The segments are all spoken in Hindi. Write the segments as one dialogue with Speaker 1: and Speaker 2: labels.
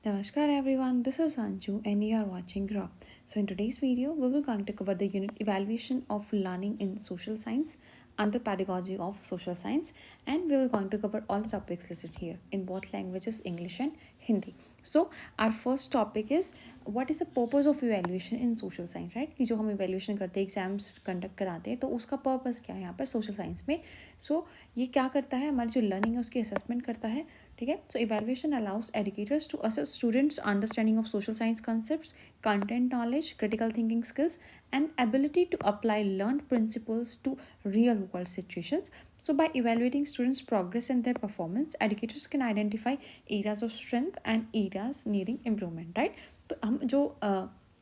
Speaker 1: Namaskar everyone, this is Anju and you are watching Grow. So in today's video, we will going to cover the unit evaluation of learning in social science under pedagogy of social science, and we will going to cover all the topics listed here in both languages English and Hindi. So our first topic is what is the purpose of evaluation in social science, right? कि जो हम evaluation करते हैं एग्जाम्स कंडक्ट कराते हैं तो उसका पर्पस क्या है यहाँ पर सोशल साइंस में. सो ये क्या करता है, हमारी जो लर्निंग है उसकी असेसमेंट करता है. ठीक है. So evaluation allows educators to assess students understanding of social science concepts, content knowledge, critical thinking skills, and ability to apply learned principles to real world situations. So by evaluating students progress and their performance, educators can identify areas of strength and areas needing improvement, right? तो हम जो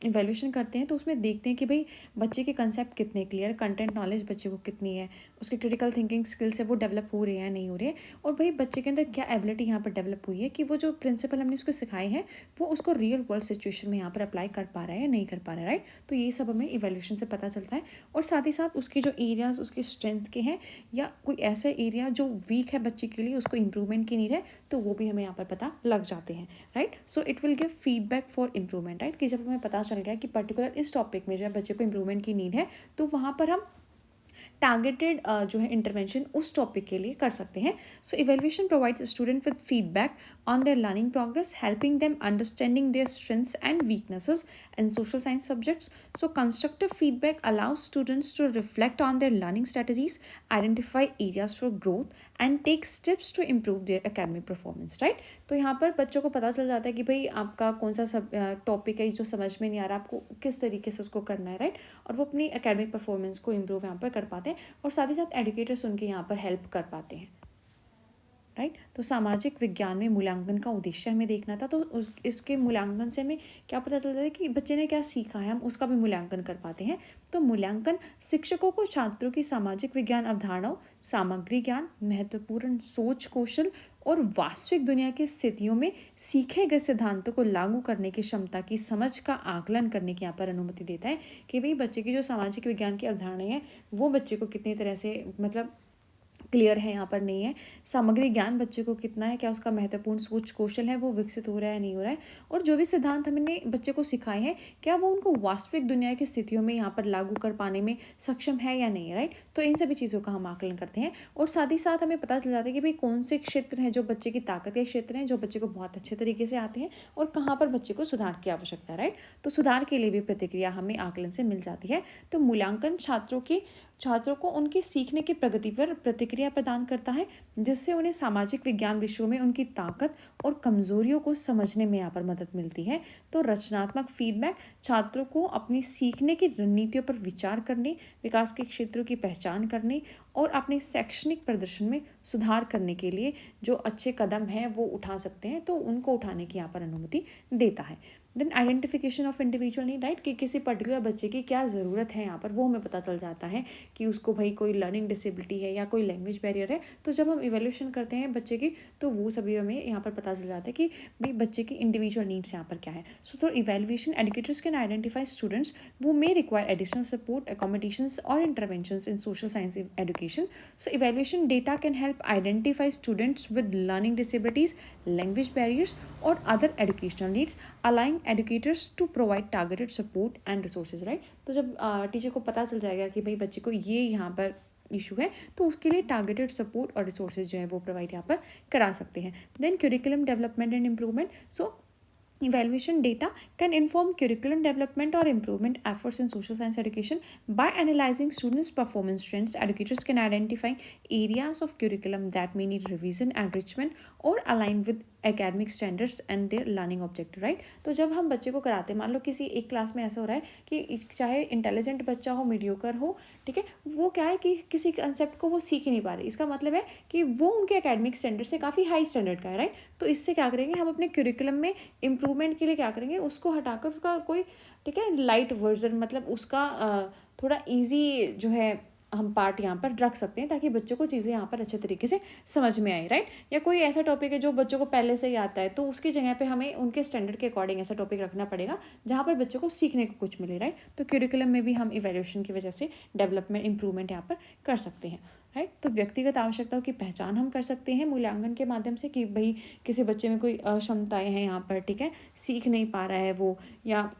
Speaker 1: इवेल्यूशन करते हैं तो उसमें देखते हैं कि भाई बच्चे के कंसेप्ट कितने क्लियर, कंटेंट नॉलेज बच्चे को कितनी है, उसके क्रिटिकल थिंकिंग स्किल्स है वो डेवलप हो रहे हैं नहीं हो रहे हैं, और भाई बच्चे के अंदर क्या एबिलिटी यहाँ पर डेवलप हुई है कि वो जो प्रिंसिपल हमने उसको सिखाए हैं वो उसको रियल वर्ल्ड सिचुएशन में यहाँ पर अप्लाई कर पा रहा है या नहीं कर पा रहा है, राइट? तो ये सब हमें इवेल्यूशन से पता चलता है. और साथ ही साथ उसके जो एरियाज उसके स्ट्रेंथ के हैं या कोई ऐसा एरिया जो वीक है बच्चे के लिए, उसको इम्प्रूवमेंट की नीड है, तो वो भी हमें यहाँ पर पता लग जाते हैं, right? So it will give feedback for improvement, right? कि जब हमें पता चल गया कि पर्टिकुलर इस टॉपिक में जो है बच्चे को इम्प्रूवमेंट की नीड है, तो वहाँ पर हम टारगेटेड जो है इंटरवेंशन उस टॉपिक के लिए कर सकते हैं. So evaluation provides student with feedback on their learning progress, helping them understanding their strengths and weaknesses in social science subjects. So constructive feedback allows students to reflect on their learning strategies, identify areas for growth and take steps to improve their academic performance, right? तो यहाँ पर बच्चों को पता चल जाता है कि भाई आपका कौन सा सब टॉपिक है जो समझ में नहीं आ रहा, आपको किस तरीके से उसको करना है, राइट? और वो अपनी एकेडमिक परफॉर्मेंस को इम्प्रूव यहाँ पर कर पाते हैं और साथ ही साथ एडुकेटर्स उनके यहाँ पर हेल्प कर पाते हैं, राइट? तो सामाजिक विज्ञान में मूल्यांकन का उद्देश्य हमें देखना था, तो इसके मूल्यांकन से हमें क्या पता चलता है कि बच्चे ने क्या सीखा है, हम उसका भी मूल्यांकन कर पाते हैं. तो मूल्यांकन शिक्षकों को छात्रों की सामाजिक विज्ञान अवधारणाओं, सामग्री ज्ञान, महत्वपूर्ण सोच कौशल और वास्तविक दुनिया की स्थितियों में सीखे गए सिद्धांतों को लागू करने की क्षमता की समझ का आकलन करने की यहाँ पर अनुमति देता है कि भाई बच्चे की जो सामाजिक विज्ञान की अवधारणाएं हैं वो बच्चे को कितनी तरह से मतलब क्लियर है, यहाँ पर नहीं है. सामग्री ज्ञान बच्चे को कितना है, क्या उसका महत्वपूर्ण सोच कौशल है वो विकसित हो रहा है नहीं हो रहा है, और जो भी सिद्धांत हमने बच्चे को सिखाए हैं क्या वो उनको वास्तविक दुनिया की स्थितियों में यहाँ पर लागू कर पाने में सक्षम है या नहीं है, राइट? तो इन सभी चीज़ों का हम आकलन करते हैं. और साथ ही साथ हमें पता चल जाता है कि भाई कौन से क्षेत्र हैं जो बच्चे की ताकत के क्षेत्र हैं, जो बच्चे को बहुत अच्छे तरीके से आते हैं, और कहाँ पर बच्चे को सुधार की आवश्यकता है, राइट? तो सुधार के लिए भी प्रतिक्रिया हमें आकलन से मिल जाती है. तो मूल्यांकन छात्रों को उनकी सीखने की प्रगति पर प्रतिक्रिया प्रदान करता है, जिससे उन्हें सामाजिक विज्ञान विषयों में उनकी ताकत और कमजोरियों को समझने में यहाँ पर मदद मिलती है. तो रचनात्मक फीडबैक छात्रों को अपनी सीखने की रणनीतियों पर विचार करने, विकास के क्षेत्रों की पहचान करने और अपने शैक्षणिक प्रदर्शन में सुधार करने के लिए जो अच्छे कदम हैं वो उठा सकते हैं, तो उनको उठाने की यहाँ पर अनुमति देता है. Then identification of individual need, right? कि किसी पर्टिकुलर बच्चे की क्या ज़रूरत है यहाँ पर वो हमें पता चल जाता है कि उसको भाई कोई लर्निंग डिसेबिलिटी है या कोई लैंग्वेज बैरियर है. तो जब हम इवेल्यूशन करते हैं बच्चे की तो वो सभी हमें यहाँ पर पता चल जाता है कि भाई बच्चे की इंडिविजुअल नीड्स यहाँ पर क्या है. So through evaluation educators can identify students वो may require additional support, accommodations or interventions in social science education. So evaluation data can help identify students with learning disabilities, language barriers or other educational needs, allowing educators to provide targeted support and resources, right? तो जब टीचर को पता चल जाएगा कि भाई बच्चे को ये यहाँ पर इशू है तो उसके लिए टारगेटेड सपोर्ट और रिसोर्सेज जो है वो प्रोवाइड यहाँ पर करा सकते हैं. Then curriculum development and improvement. So evaluation data can inform curriculum development or improvement efforts in social science education. By analyzing students' performance trends, educators can identify areas of curriculum that may need revision, enrichment, or align with academic standards and their learning objective, right? तो जब हम बच्चे को कराते हैं, मान लो किसी एक क्लास में ऐसा हो रहा है कि चाहे इंटेलिजेंट बच्चा हो, मीडियोकर हो, ठीक है, वो क्या है कि किसी कंसेप्ट को वो सीख ही नहीं पा रहे, इसका मतलब है कि वो उनके एकेडमिक स्टैंडर्ड से काफ़ी हाई स्टैंडर्ड का है, राइट? तो इससे क्या करेंगे हम अपने क्यूरिकुलम में इम्प्रूवमेंट के लिए क्या करेंगे, उसको हटाकर उसका कोई ठीक है लाइट वर्जन मतलब उसका थोड़ा ईजी जो है हम पार्ट यहाँ पर रख सकते हैं ताकि बच्चों को चीज़ें यहाँ पर अच्छे तरीके से समझ में आए, राइट? या कोई ऐसा टॉपिक है जो बच्चों को पहले से ही आता है तो उसकी जगह पे हमें उनके स्टैंडर्ड के अकॉर्डिंग ऐसा टॉपिक रखना पड़ेगा जहाँ पर बच्चों को सीखने को कुछ मिले, राइट? तो क्यूरिकुलम में भी हम इवेल्यूशन की वजह से डेवलपमेंट इंप्रूवमेंट यहाँ पर कर सकते हैं. राइट। तो व्यक्तिगत आवश्यकताओं की पहचान हम कर सकते हैं मूल्यांकन के माध्यम से कि भाई किसी बच्चे में कोई अक्षमताएं हैं यहाँ पर, ठीक है, सीख नहीं पा रहा है वो, या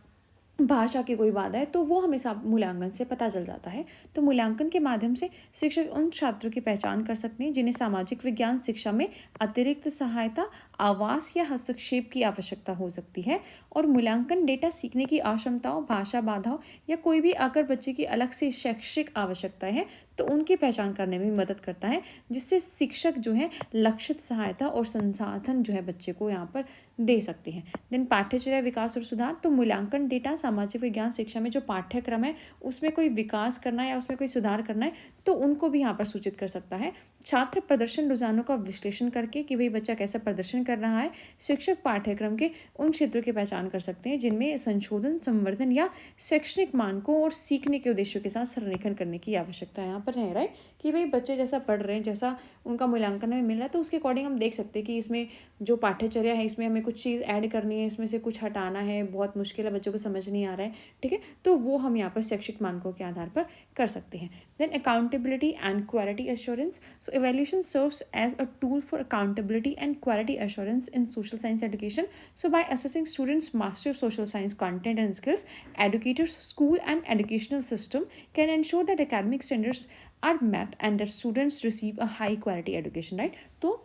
Speaker 1: भाषा की कोई बाधा है, तो वो हमें मूल्यांकन से पता चल जाता है। तो मूल्यांकन के माध्यम से शिक्षक उन छात्रों की पहचान कर सकते हैं जिन्हें सामाजिक विज्ञान शिक्षा में अतिरिक्त सहायता, आवास या हस्तक्षेप की आवश्यकता हो सकती है। और मूल्यांकन डेटा सीखने की अक्षमताओं, भाषा बाधाओं या कोई भी अगर बच्चे की अलग से शैक्षिक आवश्यकताएं हैं तो उनकी पहचान करने में मदद करता है, जिससे शिक्षक जो है लक्षित सहायता और संसाधन जो है बच्चे को यहाँ पर दे सकते हैं। देन पाठ्यचर्या विकास और सुधार। तो मूल्यांकन डेटा सामाजिक विज्ञान शिक्षा में जो पाठ्यक्रम है उसमें कोई विकास करना है या उसमें कोई सुधार करना है तो उनको भी यहाँ पर सूचित कर सकता है। छात्र प्रदर्शन रुझानों का विश्लेषण करके कि भाई बच्चा कैसा प्रदर्शन कर रहा है, शिक्षक पाठ्यक्रम के उन क्षेत्रों की पहचान कर सकते हैं जिनमें संशोधन, संवर्धन या शैक्षणिक मानकों और सीखने के उद्देश्यों के साथ संरेखन करने की आवश्यकता यहाँ पर है। राइट, कि भाई बच्चे जैसा पढ़ रहे हैं, जैसा उनका मूल्यांकन में मिल रहा है, तो उसके अकॉर्डिंग हम देख सकते हैं कि इसमें जो पाठ्यचर्या है इसमें हमें कुछ चीज़ ऐड करनी है, इसमें से कुछ हटाना है, बहुत मुश्किल है, बच्चों को समझ नहीं आ रहा है, ठीक है, तो वो हम यहाँ पर शैक्षिक मानकों के आधार पर कर सकते हैं। Then accountability and quality assurance. So evaluation serves as a tool for accountability and quality assurance in social science education. So by assessing students' mastery of social science content and skills, educators, school and educational system can ensure that academic standards are met and that students receive a high quality education, right? तो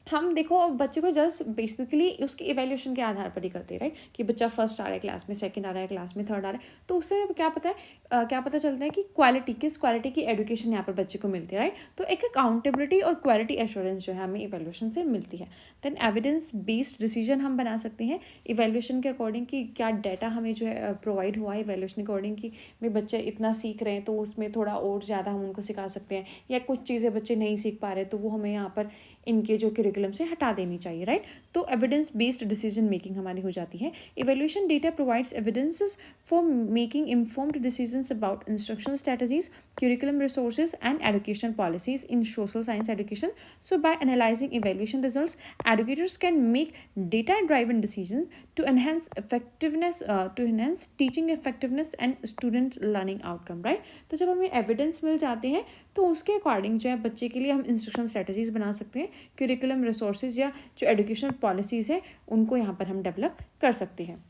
Speaker 1: हम देखो बच्चे को जस्ट बेसिकली उसकी इवैल्यूएशन के आधार पर ही करते हैं, राइट, कि बच्चा फर्स्ट आ रहा है क्लास में, सेकंड आ रहा है क्लास में, थर्ड आ रहा है, तो उससे क्या पता है क्या पता चलता है कि क्वालिटी, किस क्वालिटी की एजुकेशन यहाँ पर बच्चे को मिलती है, राइट। तो एक अकाउंटेबिलिटी और क्वालिटी एश्योरेंस जो है हमें इवैल्यूएशन से मिलती है। देन एविडेंस बेस्ड डिसीजन हम बना सकते हैं इवैल्यूएशन के अकॉर्डिंग कि क्या डाटा हमें जो है प्रोवाइड हुआ है इवैल्यूएशन के अकॉर्डिंग कि भाई बच्चे इतना सीख रहे हैं तो उसमें थोड़ा और ज़्यादा हम उनको सिखा सकते हैं, या कुछ चीज़ें बच्चे नहीं सीख पा रहे तो वो हमें यहाँ पर इनके जो करिकुलम से हटा देनी चाहिए, राइट। तो एविडेंस बेस्ड डिसीजन मेकिंग हमारी हो जाती है। Evaluation data provides evidences for making informed decisions about instructional strategies, curriculum resources and educational policies in social science education. So by analyzing evaluation results, educators can make data driven decisions to enhance effectiveness, to enhance teaching effectiveness and student learning outcome, right? तो जब हमें एविडेंस मिल जाते हैं तो उसके अकॉर्डिंग जो है बच्चे के लिए हम इंस्ट्रक्शन स्ट्रेटजीज बना सकते हैं, करिकुलम रिसोर्सेज या जो एजुकेशनल पॉलिसीज़ है उनको यहाँ पर हम डेवलप कर सकते हैं,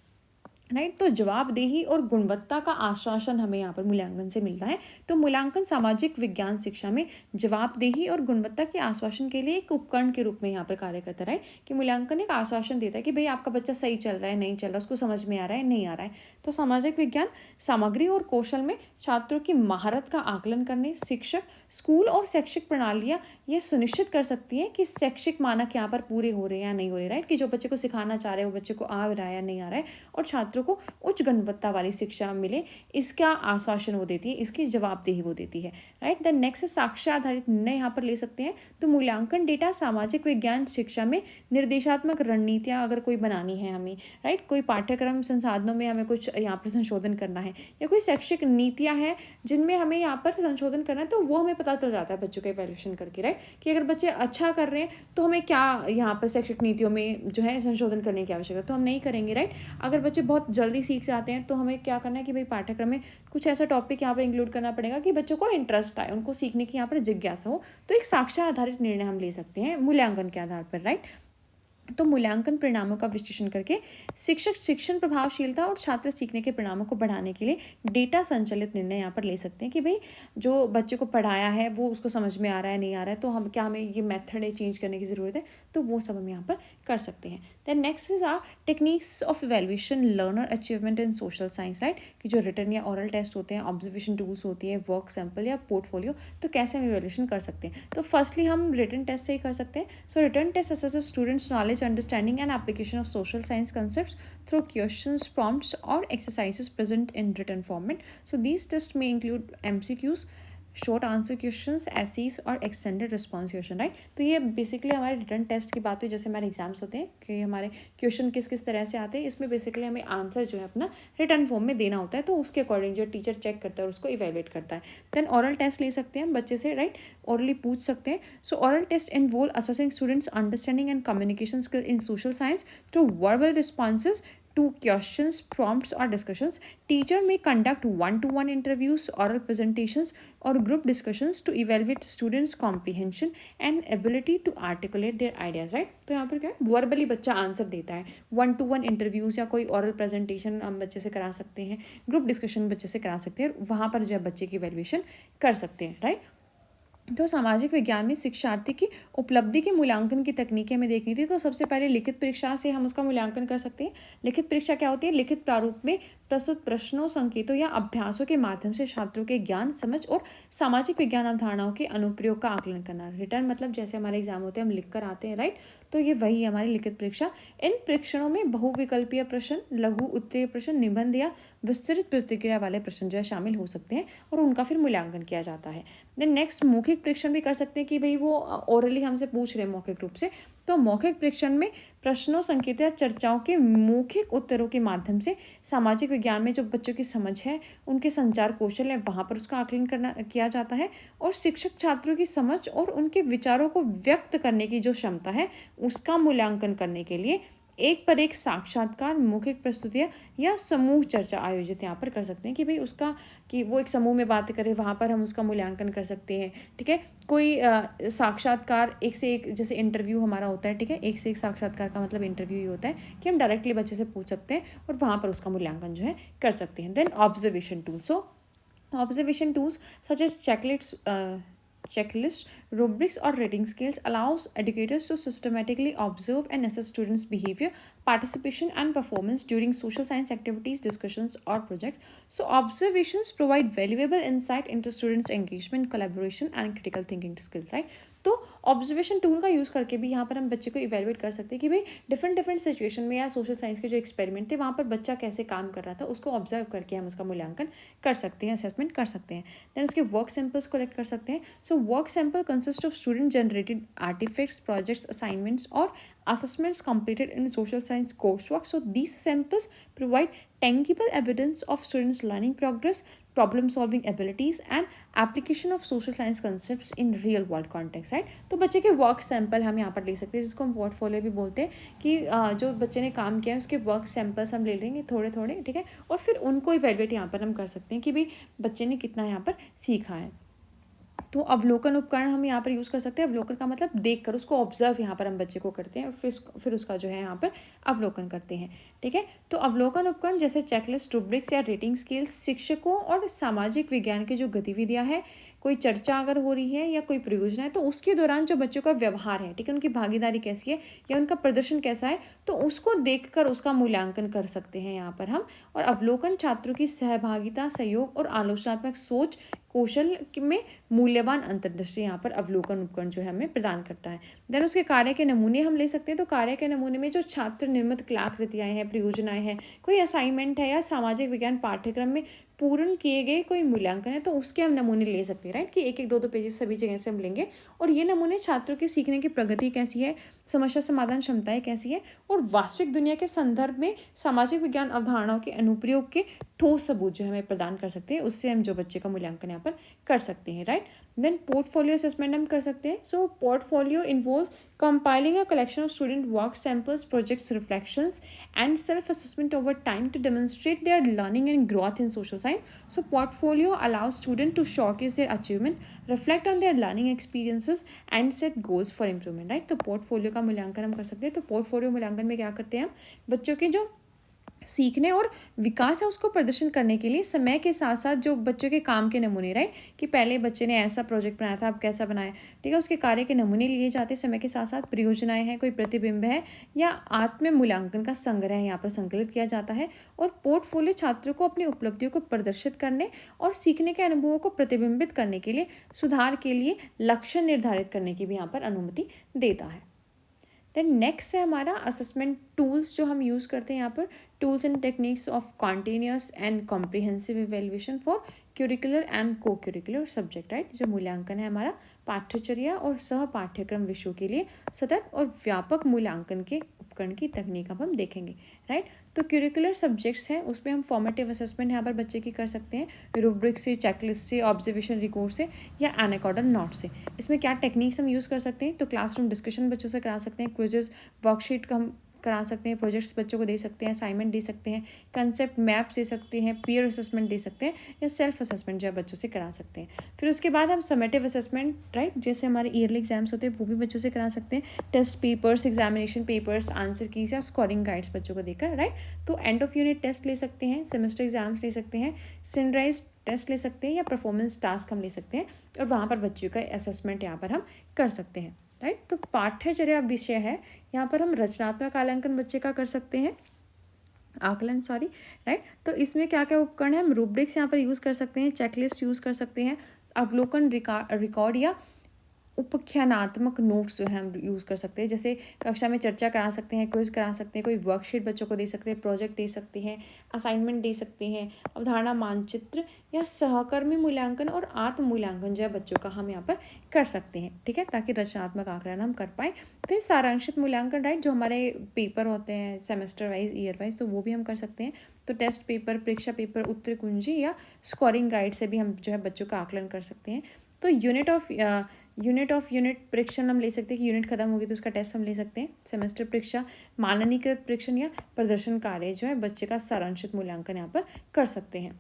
Speaker 1: राइट। तो जवाबदेही और गुणवत्ता का आश्वासन हमें यहाँ पर मूल्यांकन से मिलता है। तो मूल्यांकन सामाजिक विज्ञान शिक्षा में जवाबदेही और गुणवत्ता के आश्वासन के लिए एक उपकरण के रूप में यहाँ पर कार्य करता है, राइट, कि मूल्यांकन एक आश्वासन देता है कि भाई आपका बच्चा सही चल रहा है, नहीं चल रहा, उसको समझ में आ रहा है, नहीं आ रहा है। तो सामाजिक विज्ञान सामग्री और कौशल में छात्रों की महारत का आकलन करने शिक्षक, स्कूल और शैक्षिक प्रणालियाँ ये सुनिश्चित कर सकती हैं कि शैक्षिक मानक यहाँ पर पूरे हो रहे हैं या नहीं हो रहे, राइट, कि जो बच्चे को सिखाना चाह रहे हैं वो बच्चे को आ रहा है या नहीं आ रहा है, और छात्रों को उच्च गुणवत्ता वाली शिक्षा मिले, इसका आश्वासन वो देती है, इसकी जवाबदेही वो देती है, राइट। द नेक्स्ट साक्ष्य आधारित निर्णय यहाँ पर ले सकते हैं। तो मूल्यांकन डेटा सामाजिक विज्ञान शिक्षा में निर्देशात्मक रणनीतियाँ अगर कोई बनानी है हमें, राइट, कोई पाठ्यक्रम संसाधनों में हमें कुछ यहाँ पर संशोधन करना है या कोई शैक्षिक नीतियाँ हैं जिनमें हमें यहाँ पर संशोधन करना है, तो वो हमें पता चल जाता है बच्चों का इवैल्यूएशन करके, राइट, कि अगर बच्चे अच्छा कर रहे हैं तो हमें क्या यहाँ पर शैक्षिक नीतियों में जो है संशोधन करने की आवश्यकता, तो हम नहीं करेंगे, राइट। अगर बच्चे बहुत जल्दी सीख जाते हैं तो हमें क्या करना है कि भाई पाठ्यक्रम में कुछ ऐसा टॉपिक यहाँ पर इंक्लूड करना पड़ेगा कि बच्चों को इंटरेस्ट आए, उनको सीखने की यहाँ पर जिज्ञासा हो। तो एक साक्ष्य आधारित निर्णय हम ले सकते हैं मूल्यांकन के आधार पर, राइट। तो मूल्यांकन परिणामों का विश्लेषण करके शिक्षक शिक्षण प्रभावशीलता और छात्र सीखने के परिणामों को बढ़ाने के लिए डेटा संचालित निर्णय यहाँ पर ले सकते हैं कि भाई जो बच्चे को पढ़ाया है वो उसको समझ में आ रहा है, नहीं आ रहा है, तो हम क्या हमें ये मेथड है चेंज करने की ज़रूरत है, तो वो सब हम यहाँ पर कर सकते हैं। Then next is are techniques of evaluation learner achievement in social science, right, कि जो रिटर्न या ओरल टेस्ट होते हैं, ऑब्जर्वेशन टूल्स होती है, वर्क सैंपल या पोर्टफोलियो, तो कैसे हम इवैल्यूएशन कर सकते हैं। तो फर्स्टली हम रिटर्न टेस्ट से ही कर सकते हैं। So written test assesses students knowledge, understanding and application of social science concepts through questions, prompts or exercises present in written format. So these tests may include MCQs, short answer questions, essays और एक्सटेंडेड रिस्पॉन्स क्वेश्चन, राइट। तो ये बेसिकली हमारे रिटर्न टेस्ट की बात हुई, जैसे हमारे एग्जाम्स होते हैं कि हमारे क्वेश्चन किस किस तरह से आते हैं, इसमें बेसिकली हमें आंसर जो है अपना रिटर्न फॉर्म में देना होता है, तो उसके अकॉर्डिंग जो टीचर चेक करता है और उसको इवेलुएट करता है। देन ऑरल टेस्ट ले सकते हैं हम बच्चे से, राइट, ऑरली पूछ सकते हैं। So oral test involve assessing students understanding and communication skill in social science through verbal responses to questions, prompts, or discussions. Teacher may conduct one-to-one interviews, oral presentations, or group discussions to evaluate students' comprehension and ability to articulate their ideas. Right? तो यहाँ पर क्या है, वर्बली बच्चा आंसर देता है. वन टू वन इंटरव्यूज या कोई ऑरल प्रेजेंटेशन हम बच्चे से करा सकते हैं, ग्रुप डिस्कशन बच्चे से करा सकते हैं, वहाँ पर जो है बच्चे की वैल्यूएशन कर सकते हैं. राइट. तो सामाजिक विज्ञान में शिक्षार्थी की उपलब्धि के मूल्यांकन की तकनीकें हमें देखनी थी. तो सबसे पहले लिखित परीक्षा से हम उसका मूल्यांकन कर सकते हैं. लिखित परीक्षा क्या होती है? लिखित प्रारूप में प्रस्तुत प्रश्नों, संकेतों या अभ्यासों के माध्यम से छात्रों के ज्ञान, समझ और सामाजिक विज्ञान अवधारणाओं के अनुप्रयोग का आकलन करना. रिटर्न मतलब जैसे हमारे एग्जाम होते हैं हम लिख कर आते हैं. राइट. तो ये वही है हमारी लिखित परीक्षा. इन परीक्षणों में बहुविकल्पीय प्रश्न, लघु उत्तरीय प्रश्न, निबंध या विस्तृत प्रतिक्रिया वाले प्रश्न जो है शामिल हो सकते हैं और उनका फिर मूल्यांकन किया जाता है. देन नेक्स्ट, मौखिक परीक्षण भी कर सकते हैं कि भाई वो ओरली हमसे पूछ रहे हैं मौखिक रूप से. तो मौखिक परीक्षण में प्रश्नों, संकेतों या चर्चाओं के मौखिक उत्तरों के माध्यम से सामाजिक विज्ञान में जो बच्चों की समझ है, उनके संचार कौशल है, वहाँ पर उसका आकलन करना किया जाता है. और शिक्षक छात्रों की समझ और उनके विचारों को व्यक्त करने की जो क्षमता है उसका मूल्यांकन करने के लिए एक पर एक साक्षात्कार, मौखिक प्रस्तुतियाँ या समूह चर्चा आयोजित यहाँ पर कर सकते हैं कि भाई उसका, कि वो एक समूह में बात करे, वहाँ पर हम उसका मूल्यांकन कर सकते हैं. ठीक है. कोई साक्षात्कार एक से एक, जैसे इंटरव्यू हमारा होता है. ठीक है. एक से एक साक्षात्कार का मतलब इंटरव्यू ही होता है कि हम डायरेक्टली बच्चे से पूछ सकते हैं और वहाँ पर उसका मूल्यांकन जो है कर सकते हैं. Then observation tools. So observation tools such as checklist, rubrics, or rating scales allows educators to systematically observe and assess students' behavior, participation, and performance during social science activities, discussions, or projects. So, observations provide valuable insight into students' engagement, collaboration, and critical thinking skills. Right? तो ऑब्जर्वेशन टूल का यूज़ करके भी यहाँ पर हम बच्चे को इवेलुएट कर सकते हैं कि भाई डिफरेंट सिचुएशन में या सोशल साइंस के जो एक्सपेरिमेंट थे वहाँ पर बच्चा कैसे काम कर रहा था, उसको ऑब्जर्व करके हम उसका मूल्यांकन कर सकते हैं, असेसमेंट कर सकते हैं. देन उसके वर्क सैंपल्स कलेक्ट कर सकते हैं. So work sample consist of student generated artifacts, projects, assignments और assessments completed in social science coursework. So these samples provide tangible evidence of students' learning progress, problem solving abilities, and application of social science concepts in real world context. Right? तो बच्चे के वर्क सैंपल हम यहाँ पर ले सकते हैं, जिसको हम पोर्टफोलियो भी बोलते हैं, कि जो बच्चे ने काम किया है उसके वर्क सैंपल्स हम ले लेंगे थोड़े थोड़े. ठीक है. और फिर उनको इवेलुएट यहाँ पर हम कर सकते हैं कि भाई बच्चे ने कितना यहाँ पर सीखा है. तो अवलोकन उपकरण हम यहाँ पर यूज़ कर सकते हैं. अवलोकन का मतलब देख कर, उसको ऑब्जर्व यहाँ पर हम बच्चे को करते हैं और फिर उसका जो है यहाँ पर अवलोकन करते हैं. ठीक है. तो अवलोकन उपकरण जैसे चेकलिस्ट, रुब्रिक्स या रेटिंग स्केल्स शिक्षकों और सामाजिक विज्ञान की जो गतिविधियाँ हैं, कोई चर्चा अगर हो रही है या कोई परियोजना है, तो उसके दौरान जो बच्चों का व्यवहार है, ठीक है, उनकी भागीदारी कैसी है या उनका प्रदर्शन कैसा है, तो उसको देखकर उसका मूल्यांकन कर सकते हैं यहाँ पर हम. और अवलोकन छात्रों की सहभागिता, सहयोग और आलोचनात्मक सोच कौशल में मूल्यवान अंतर्दृष्टि यहाँ पर अवलोकन उपकरण जो है हमें प्रदान करता है. देन उसके कार्य के नमूने हम ले सकते हैं. तो कार्य के नमूने में जो छात्र निर्मित कलाकृतियाँ हैं, परियोजनाएं हैं, कोई असाइनमेंट है या सामाजिक विज्ञान पाठ्यक्रम में पूर्ण किए गए कोई मूल्यांकन है, तो उसके हम नमूने ले सकते हैं. राइट. कि एक दो पेजेस सभी जगह से हम लेंगे और ये नमूने छात्रों के सीखने की प्रगति कैसी है, समस्या समाधान क्षमताएं कैसी है और वास्तविक दुनिया के संदर्भ में सामाजिक विज्ञान अवधारणाओं के अनुप्रयोग के ठोस सबूत जो हमें प्रदान कर सकते हैं. उससे हम जो बच्चे का मूल्यांकन यहाँ पर कर सकते हैं. राइट. देन पोर्टफोलियो असेसमेंट हम कर सकते हैं. So portfolio involves compiling a collection of student work samples, projects, reflections, and self-assessment over time to demonstrate their learning and growth in social science. So portfolio allows students to showcase their achievement, reflect on their learning experiences, and set goals for improvement. Right? तो पोर्टफोलियो का मूल्यांकन हम कर सकते हैं. तो पोर्टफोलियो मूल्यांकन में क्या करते हैं हम, बच्चों के जो सीखने और विकास है उसको प्रदर्शन करने के लिए समय के साथ साथ जो बच्चों के काम के नमूने, राइट, कि पहले बच्चे ने ऐसा प्रोजेक्ट बनाया था, अब कैसा बनाया, ठीक है, उसके कार्य के नमूने लिए जाते हैं. समय के साथ साथ परियोजनाएं हैं, कोई प्रतिबिंब है या आत्म मूल्यांकन का संग्रह यहाँ पर संकलित किया जाता है. और पोर्टफोलियो छात्रों को अपनी उपलब्धियों को प्रदर्शित करने और सीखने के अनुभवों को प्रतिबिंबित करने के लिए, सुधार के लिए लक्ष्य निर्धारित करने की भी यहाँ पर अनुमति देता है. देन नेक्स्ट है हमारा असेसमेंट टूल्स जो हम यूज़ करते हैं यहाँ पर. Tools and techniques of continuous and comprehensive evaluation for curricular and को क्यूरिकुलर सब्जेक्ट. राइट. जो मूल्यांकन है हमारा पाठ्यचर्या और सह पाठ्यक्रम विषयों के लिए सतत और व्यापक मूल्यांकन के उपकरण की तकनीक अब हम देखेंगे. राइट. तो क्यूरिकुलर सब्जेक्ट्स हैं उसमें हम फॉर्मेटिव असेसमेंट यहाँ पर बच्चे की कर सकते हैं रूब्रिक से, चेकलिस्ट से, ऑब्जर्वेशन रिकॉर्ड से या एनाकोडल नोट से. इसमें क्या टेक्निक्स हम यूज़ कर सकते हैं, तो क्लासरूम डिस्कशन बच्चों से करा सकते हैं, क्विजेस, वर्कशीट का हम करा सकते हैं, प्रोजेक्ट्स बच्चों को दे सकते हैं, असाइनमेंट दे सकते हैं, कंसेप्ट मैप्स दे सकते हैं, पीयर असेसमेंट दे सकते हैं, या सेल्फ असेसमेंट जो है बच्चों से करा सकते हैं। फिर उसके बाद हम समेटिव असेसमेंट, राइट, जैसे हमारे ईयरली एग्जाम्स होते हैं वो भी बच्चों से करा सकते हैं, test papers, examination papers, answer keys या स्कोरिंग गाइड्स बच्चों को देकर, राइट। तो एंड ऑफ यूनिट टेस्ट ले सकते हैं, सेमेस्टर एग्जाम्स ले सकते हैं, स्टैंडर्डाइज्ड टेस्ट ले सकते हैं, या परफॉर्मेंस टास्क हम ले सकते हैं, और वहाँ पर बच्चों का असेसमेंट यहाँ पर हम कर सकते हैं, राइट। तो पाठ्यचर्या विषय है, यहाँ पर हम रचनात्मक आकलन बच्चे का कर सकते हैं, आकलन सॉरी, राइट। तो इसमें क्या क्या उपकरण है, हम रूब्रिक्स यहाँ पर यूज़ कर सकते हैं, चेकलिस्ट यूज़ कर सकते हैं, अवलोकन रिकॉर्ड या उपख्यानात्मक नोट्स जो है हम यूज़ कर सकते हैं, जैसे कक्षा में चर्चा करा सकते हैं, क्विज करा सकते हैं, कोई वर्कशीट बच्चों को दे सकते हैं, प्रोजेक्ट दे सकते हैं, असाइनमेंट दे सकते हैं, अवधारणा मानचित्र या सहकर्मी मूल्यांकन और आत्म मूल्यांकन जो है बच्चों का हम यहाँ पर कर सकते हैं, ठीक है, ताकि रचनात्मक आकलन हम कर पाएँ। फिर सारांशित मूल्यांकन, राइट, जो हमारे पेपर होते हैं सेमेस्टर वाइज, ईयर वाइज, तो वो भी हम कर सकते हैं। तो टेस्ट पेपर, परीक्षा पेपर, उत्तर कुंजी या स्कोरिंग गाइड से भी हम जो है बच्चों का आकलन कर सकते हैं। तो यूनिट परीक्षण हम ले सकते हैं कि यूनिट खत्म होगी तो उसका टेस्ट हम ले सकते हैं। सेमेस्टर परीक्षा, माननीकृत परीक्षण या प्रदर्शन कार्य जो है बच्चे का सारांशित मूल्यांकन यहाँ पर कर सकते हैं।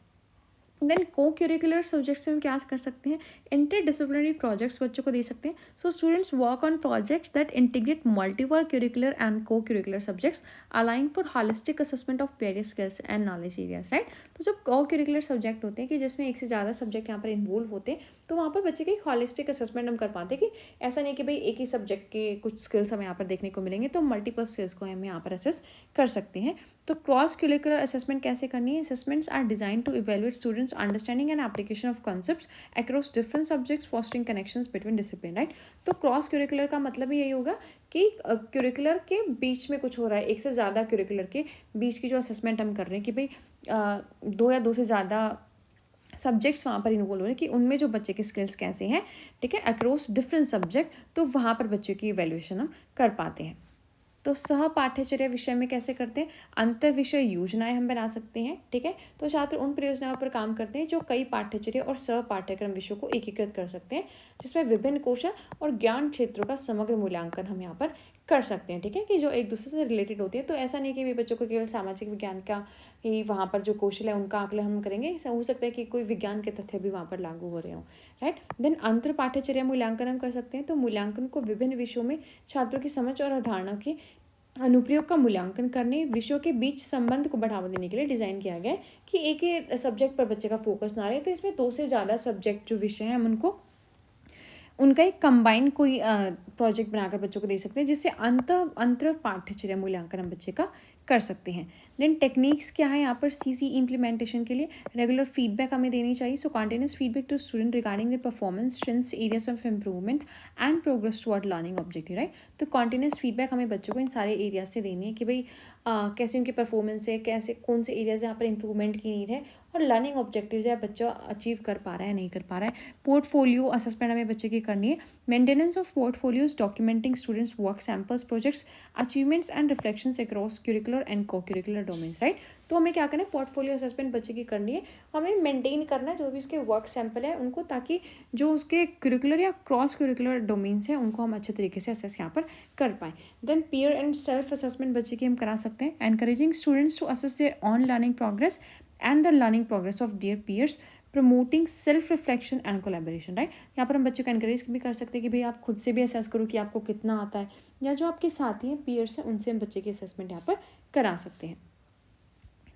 Speaker 1: देन को करिकुलर सब्जेक्ट्स में हम क्या कर सकते हैं, इंटर डिसिप्लिनरी प्रोजेक्ट्स बच्चों को दे सकते हैं। So students work on projects that integrate multiple curricular and co curricular subjects align for holistic assessment of various skills and knowledge areas, right. तो जो को करिकुलर सब्जेक्ट होते हैं कि जिसमें एक से ज़्यादा सब्जेक्ट यहाँ पर इन्वॉल्व होते हैं, तो वहाँ पर बच्चे की हॉलिस्टिक असेसमेंट हम कर पाते हैं, कि ऐसा नहीं कि भाई एक ही सब्जेक्ट के कुछ स्किल्स हमें यहाँ पर देखने को मिलेंगे, तो मल्टीपल स्किल्स को हम यहाँ पर असेस कर सकते हैं। तो क्रॉस करिकुलर असेसमेंट कैसे करनी है, assessments are design to evaluate students understanding and application of concepts across different subjects, fostering connections between discipline, right. तो क्रॉस करिकुलर का मतलब ही यही होगा कि करिकुलर के बीच में कुछ हो रहा है, एक से ज़्यादा करिकुलर के बीच की जो असेसमेंट हम कर रहे हैं, कि भाई दो या दो से ज़्यादा सब्जेक्ट्स वहाँ पर इन्वॉल्व हो रहे हैं, कि उनमें जो बच्चे के स्किल्स कैसे हैं, ठीक है, अक्रॉस डिफरेंट सब्जेक्ट, तो वहाँ पर बच्चों की इवेल्युएशन हम कर पाते हैं। तो सह पाठ्यचर्या विषय में कैसे करते हैं, अंतर विषय योजनाएं हम बना सकते हैं, ठीक है। तो छात्र उन परियोजनाओं पर काम करते हैं जो कई पाठ्यचर्या और सह पाठ्यक्रम विषयों को एकीकृत कर सकते हैं, जिसमें विभिन्न कौशल और ज्ञान क्षेत्रों का समग्र मूल्यांकन हम यहाँ पर कर सकते हैं, ठीक है, कि जो एक दूसरे से रिलेटेड होती है। तो ऐसा नहीं कि भी बच्चों को केवल सामाजिक विज्ञान का ही वहाँ पर जो कौशल है उनका आकलन हम करेंगे, ऐसा हो सकता है कि कोई विज्ञान के तथ्य भी वहाँ पर लागू हो रहे हों, राइट। देन अंतर पाठ्यचर्या मूल्यांकन हम कर सकते हैं। तो मूल्यांकन को विभिन्न विषयों में छात्रों की समझ और अवधारणा की अनुप्रयोग का मूल्यांकन करने, विषयों के बीच संबंध को बढ़ावा देने के लिए डिज़ाइन किया गया है, कि एक ही सब्जेक्ट पर बच्चे का फोकस ना रहे। तो इसमें दो से ज़्यादा सब्जेक्ट जो विषय हैं हम उनका एक कंबाइन कोई प्रोजेक्ट बनाकर बच्चों को दे सकते हैं, जिससे अंतर पाठ्यचर्या मूल्यांकन हम बच्चे का कर सकते हैं। देन टेक्निक्स क्या है यहाँ पर, सीसी इम्प्लीमेंटेशन के लिए रेगुलर फीडबैक हमें देनी चाहिए। So continuous feedback to student regarding the performance, strengths, areas of improvement and progress toward learning objective, right. तो कॉन्टिन्यूस फीडबैक हमें बच्चों को इन सारे एरियाज से देनी है, कि भाई कैसे उनकी परफॉर्मेंस है, कैसे कौन से एरियाज यहाँ पर इंप्रूवमेंट की नीड है, और लर्निंग ऑब्जेक्टिव है बच्चा अचीव कर पा रहा है नहीं कर पा रहा है। पोर्टफोलियो असेसमेंट हमें बच्चे की करनी है। Maintenance of portfolios, documenting students work samples, projects, achievements and reflections across curricular and co curricular domains, right. तो हमें क्या करना है, पोर्टफोलियो असेसमेंट बच्चे की करनी है, हमें मेंटेन करना है जो भी उसके वर्क सैंपल है उनको, ताकि जो उसके करिकुलर या क्रॉस करिकुलर डोमेन्स हैं उनको हम अच्छे तरीके से असेस यहाँ पर कर पाएँ। Then peer and self assessment बच्चे की हम करा सकते हैं। Encouraging students to assess their own learning progress and the learning progress of their peers, promoting self reflection and collaboration, right. यहाँ पर हम बच्चों को एनकरेज भी कर सकते हैं कि भाई आप खुद से भी असेस करो कि आपको कितना आता है, या जो आपके साथी हैं पीयर्स हैं उनसे हम बच्चे की असेसमेंट यहाँ पर करा सकते हैं,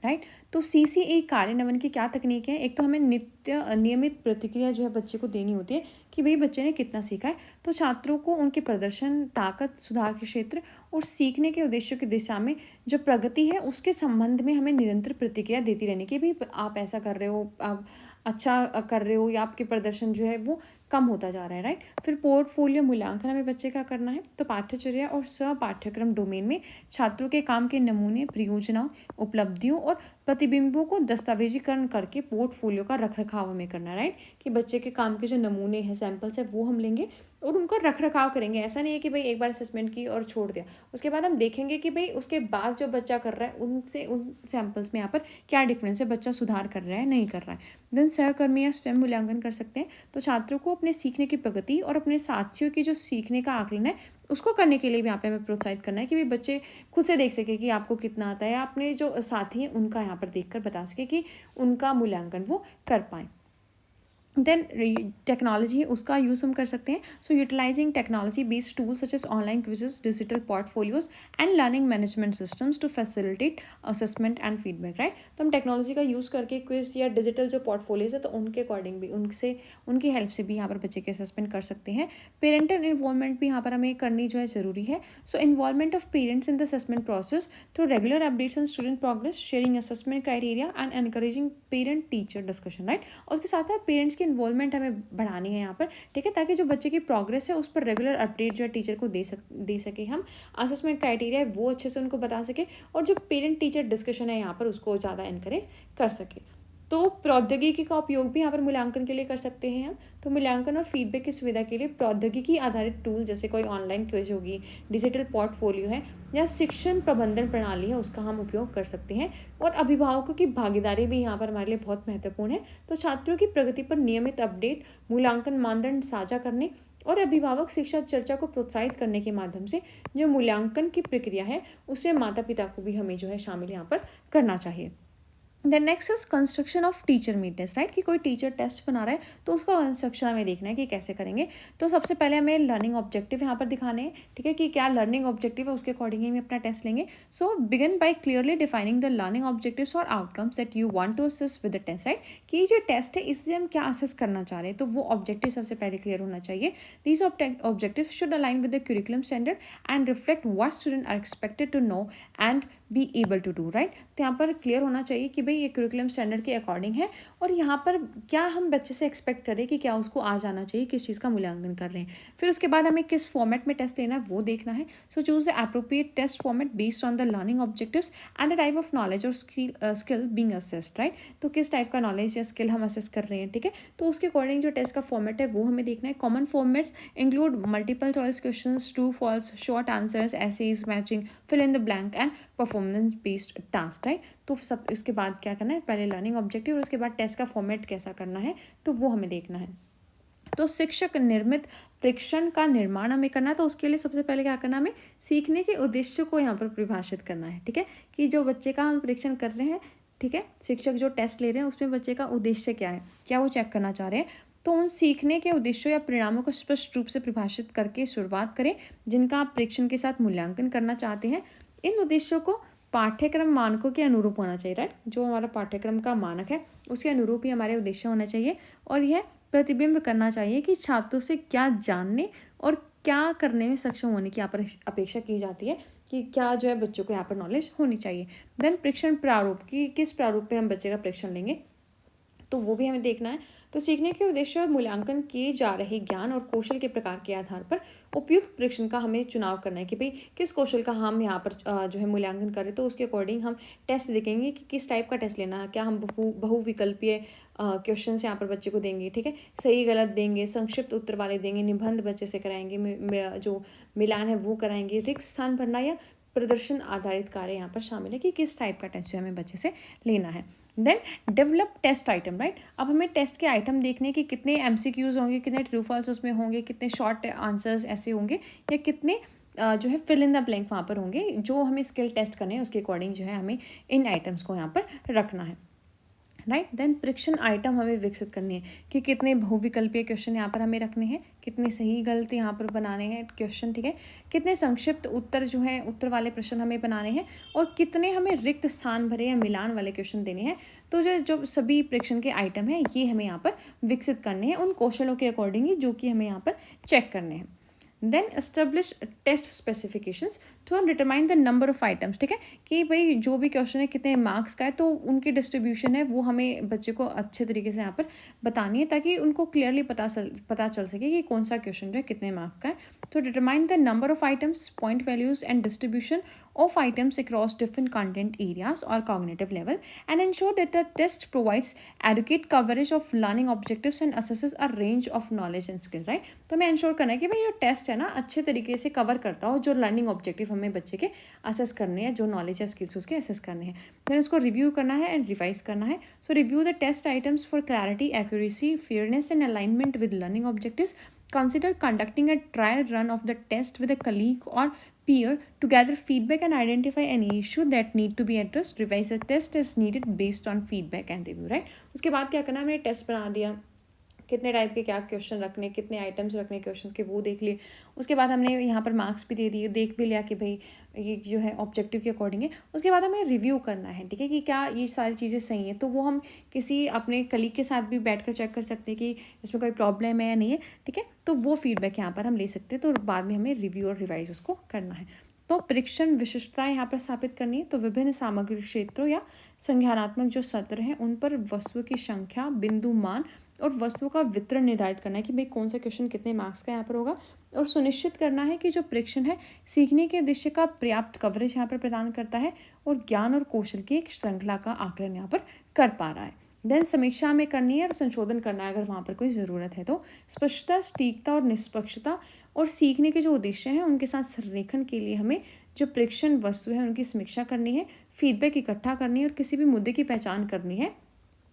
Speaker 1: राइट। तो CCA कार्यान्वयन की क्या तकनीक है, एक तो हमें नियमित प्रतिक्रिया जो है बच्चे को देनी होती है, कि भाई बच्चे ने कितना सीखा है। तो छात्रों को उनके प्रदर्शन, ताकत, सुधार के क्षेत्र और सीखने के उद्देश्यों की दिशा में जो प्रगति है उसके संबंध में हमें निरंतर प्रतिक्रिया देती रहने की, भाई आप ऐसा कर रहे हो, आप अच्छा कर रहे हो, या आपके प्रदर्शन जो है वो कम होता जा रहा है, राइट। फिर पोर्टफोलियो मूल्यांकन हमें बच्चे का करना है। तो पाठ्यचर्या और सह पाठ्यक्रम डोमेन में छात्रों के काम के नमूने, परियोजनाओं, उपलब्धियों और प्रतिबिंबों को दस्तावेजीकरण करके पोर्टफोलियो का रखरखाव हमें करना है, राइट। कि बच्चे के काम के जो नमूने हैं, सैंपल्स है, वो हम लेंगे और उनका रखरखाव करेंगे। ऐसा नहीं है कि भाई एक बार असेसमेंट की और छोड़ दिया, उसके बाद हम देखेंगे कि भाई उसके बाद जो बच्चा कर रहा है उनसे, उन सैंपल्स में यहाँ पर क्या डिफरेंस है, बच्चा सुधार कर रहा है नहीं कर रहा है। देन सहकर्मी या स्वयं मूल्यांकन कर सकते हैं। तो छात्रों को अपने सीखने की प्रगति और अपने साथियों की जो सीखने का आकलन है उसको करने के लिए भी यहाँ पे हमें प्रोत्साहित करना है कि भाई बच्चे खुद से देख सके कि आपको कितना आता है, या अपने जो साथी हैं उनका यहाँ पर देखकर बता सके कि उनका मूल्यांकन वो कर पाएँ। देन टेक्नोलॉजी है उसका यूज़ हम कर सकते हैं। So utilising technology based tools such as online quizzes, digital portfolios and learning management systems to facilitate assessment and feedback, right. तो हम टेक्नोलॉजी का यूज़ करके क्विज या डिजिटल जो पोर्टफोलियोज है तो उनके अकॉर्डिंग भी उनसे उनकी हेल्प से भी यहाँ पर बच्चे के असेसमेंट कर सकते हैं। पेरेंटल इन्वॉल्वमेंट भी यहाँ पर हमें करनी जो है ज़रूरी है। So involvement of parents in the assessment process through regular updates on student progress, sharing assessment criteria and encouraging parent teacher discussion, right. और उसके साथ साथ पेरेंट्स की इन्वॉल्वमेंट हमें बढ़ानी है यहाँ पर, ठीक है, ताकि जो बच्चे की प्रोग्रेस है उस पर रेगुलर अपडेट जो है टीचर को दे सके हम। असेसमेंट क्राइटेरिया है वो अच्छे से उनको बता सके, और जो पेरेंट टीचर डिस्कशन है यहाँ पर उसको ज़्यादा इनकरेज कर सके। तो प्रौद्योगिकी का उपयोग भी यहाँ पर मूल्यांकन के लिए कर सकते हैं हम। तो मूल्यांकन और फीडबैक की सुविधा के लिए प्रौद्योगिकी आधारित टूल जैसे कोई ऑनलाइन क्विज होगी, डिजिटल पोर्टफोलियो है, या शिक्षण प्रबंधन प्रणाली है उसका हम उपयोग कर सकते हैं। और अभिभावकों की भागीदारी भी यहाँ पर हमारे लिए बहुत महत्वपूर्ण है। तो छात्रों की प्रगति पर नियमित अपडेट, मूल्यांकन मानदंड साझा करने और अभिभावक शिक्षा चर्चा को प्रोत्साहित करने के माध्यम से जो मूल्यांकन की प्रक्रिया है उसमें माता पिता को भी हमें जो है शामिल यहाँ पर करना चाहिए। Then next is construction of teacher made test, right, कि कोई टीचर टेस्ट बना रहा है तो उसका कंस्ट्रक्शन हमें देखना है कि कैसे करेंगे। तो सबसे पहले हमें लर्निंग ऑब्जेक्टिव यहाँ पर दिखाने हैं, ठीक है, कि क्या लर्निंग ऑब्जेक्टिव है उसके अकॉर्डिंग ही हम अपना टेस्ट लेंगे। So begin by clearly defining the learning objectives और outcomes that you want to assess with the test, right, कि जो टेस्ट है इससे हम क्या असेस करना चाह रहे हैं, तो वो ऑब्जेक्टिव सबसे पहले क्लियर होना चाहिए। These objective should align with the curriculum standard and reflect what student are expected to know and be able to do, right. तो यहाँ पर क्लियर होना चाहिए कि भाई ये करिकुलम स्टैंडर्ड के अकॉर्डिंग है, और यहाँ पर क्या हम बच्चे से एक्सपेक्ट करें कि क्या उसको आ जाना चाहिए, किस चीज़ का मूल्यांकन कर रहे हैं। फिर उसके बाद हमें किस फॉर्मेट में टेस्ट लेना है वो देखना है। So choose the appropriate test format based on the learning objectives and the type of knowledge और स्किल बीइंग असेस्ड, राइट। तो किस टाइप का नॉलेज या स्किल हम असेस कर रहे हैं, ठीक है, तो उसके अकॉर्डिंग जो टेस्ट का फॉर्मेट है वो हमें देखना है। Common formats include multiple choice question, true false, short answers, essays, matching, fill in the blank and performance based task, right. तो सब इसके बाद क्या करना है, पहले लर्निंग ऑब्जेक्टिव और उसके बाद टेस्ट का फॉर्मेट कैसा करना है तो वो हमें देखना है। तो शिक्षक निर्मित परीक्षण का निर्माण हमें करना है, तो उसके लिए सबसे पहले क्या करना है, हमें सीखने के उद्देश्य को यहाँ पर परिभाषित करना है, ठीक है, कि जो बच्चे का हम परीक्षण कर रहे हैं, ठीक है, शिक्षक जो टेस्ट ले रहे हैं उसमें बच्चे का उद्देश्य क्या है, क्या वो चेक करना चाह रहे हैं। तो उन सीखने के उद्देश्यों या परिणामों को स्पष्ट रूप से परिभाषित करके शुरुआत करें जिनका आप परीक्षण के साथ मूल्यांकन करना चाहते हैं। इन उद्देश्यों को पाठ्यक्रम मानकों के अनुरूप होना चाहिए, राइट, जो हमारा पाठ्यक्रम का मानक है उसके अनुरूप ही हमारे उद्देश्य होना चाहिए, और यह प्रतिबिंब करना चाहिए कि छात्रों से क्या जानने और क्या करने में सक्षम होने की यहाँ पर अपेक्षा की जाती है, कि क्या जो है बच्चों को यहाँ पर नॉलेज होनी चाहिए। देन परीक्षण प्रारूप, कि किस प्रारूप पे हम बच्चे का परीक्षण लेंगे तो वो भी हमें देखना है। तो सीखने के उद्देश्य और मूल्यांकन किए जा रहे ज्ञान और कौशल के प्रकार के आधार पर उपयुक्त परीक्षण का हमें चुनाव करना है कि भाई किस कौशल का हम यहाँ पर जो है मूल्यांकन करें। तो उसके अकॉर्डिंग हम टेस्ट देखेंगे कि किस टाइप का टेस्ट लेना है, क्या हम बहुविकल्पीय क्वेश्चन यहाँ पर बच्चे को देंगे, ठीक है, सही गलत देंगे, संक्षिप्त उत्तर वाले देंगे, निबंध बच्चे से कराएंगे, जो मिलान है वो कराएंगे, रिक्त स्थान भरना या प्रदर्शन आधारित कार्य यहाँ पर शामिल है कि किस टाइप का टेस्ट जो हमें बच्चे से लेना है। Then develop test item, right, अब हमें टेस्ट के आइटम देखने कि कितने MCQs होंगे, कितने ट्रू फॉल्स उसमें होंगे, कितने शॉर्ट आंसर्स ऐसे होंगे, या कितने जो है फिल इन द ब्लैंक वहाँ पर होंगे, जो हमें स्किल टेस्ट करने हैं उसके अकॉर्डिंग जो है हमें इन आइटम्स को यहाँ पर रखना है, राइट। देन परीक्षण आइटम हमें विकसित करनी है कि कितने बहुविकल्पीय क्वेश्चन यहाँ पर हमें रखने हैं, कितने सही गलत यहाँ पर बनाने हैं क्वेश्चन, ठीक है, कितने संक्षिप्त उत्तर जो है उत्तर वाले प्रश्न हमें बनाने हैं, और कितने हमें रिक्त स्थान भरे या मिलान वाले क्वेश्चन देने हैं। तो जो सभी परीक्षण के आइटम हैं ये हमें यहाँ पर विकसित करने हैं उन कौशलों के अकॉर्डिंग ही जो कि हमें यहाँ पर चेक करने हैं। Then establish test specifications to determine the number of items, ठीक है, कि भाई जो भी क्वेश्चन है कितने मार्क्स का है तो उनकी डिस्ट्रीब्यूशन है वो हमें बच्चे को अच्छे तरीके से यहाँ पर बतानी है ताकि उनको क्लियरली पता चल सके कि कौन सा क्वेश्चन जो है कितने मार्क्स का है। तो determine the number of items, point values and distribution of items across different content areas or cognitive level, and ensure that the test provides adequate coverage of learning objectives and assesses a range of knowledge and skill, right। तो हमें इंश्योर करना है कि भाई ये टेस्ट है ना अच्छे तरीके से कवर करता हो जो लर्निंग ऑब्जेक्टिव हमें बच्चे के असेस करने हैं, जो नॉलेज या स्किल्स उसके असेस करने हैं। देन उसको रिव्यू करना है एंड रिवाइज करना है। So review the test items for clarity, accuracy, fairness and alignment with learning objectives consider conducting a trial run of the test with a colleague or peer to gather feedback and identify any issue that need to be addressed. Revise the test as needed based on feedback and review, right? उसके बाद क्या करना है, हमने टेस्ट बना दिया, कितने टाइप के क्या क्वेश्चन रखने, कितने आइटम्स रखने क्वेश्चंस के, वो देख लिए। उसके बाद हमने यहाँ पर मार्क्स भी दे दिए, देख भी लिया कि भाई ये जो है ऑब्जेक्टिव के अकॉर्डिंग है। उसके बाद हमें रिव्यू करना है, ठीक है, कि क्या ये सारी चीज़ें सही हैं। तो वो हम किसी अपने कलीग के साथ भी बैठ कर चेक कर सकते हैं कि इसमें कोई प्रॉब्लम है या नहीं है, ठीक है। तो वो फीडबैक यहाँ पर हम ले सकते हैं। तो बाद में हमें रिव्यू और रिवाइज उसको करना है। तो परीक्षण विशिष्टताएं यहाँ पर स्थापित करनी है। तो विभिन्न सामग्री क्षेत्रों या संज्ञानात्मक जो सत्र हैं उन पर वस्तुओं की संख्या, बिंदु मान और वस्तुओं का वितरण निर्धारित करना है कि भाई कौन सा क्वेश्चन कितने मार्क्स का यहाँ पर होगा। और सुनिश्चित करना है कि जो परीक्षण है सीखने के उद्देश्य का पर्याप्त कवरेज यहाँ पर प्रदान करता है और ज्ञान और कौशल की एक श्रृंखला का आकलन यहाँ पर कर पा रहा है। देन समीक्षा हमें करनी है और संशोधन करना है अगर वहाँ पर कोई ज़रूरत है। तो स्पष्टता, सटीकता और निष्पक्षता और सीखने के जो उद्देश्य हैं उनके साथ संरेखन के लिए हमें जो परीक्षण वस्तु है उनकी समीक्षा करनी है, फीडबैक इकट्ठा करनी है और किसी भी मुद्दे की पहचान करनी है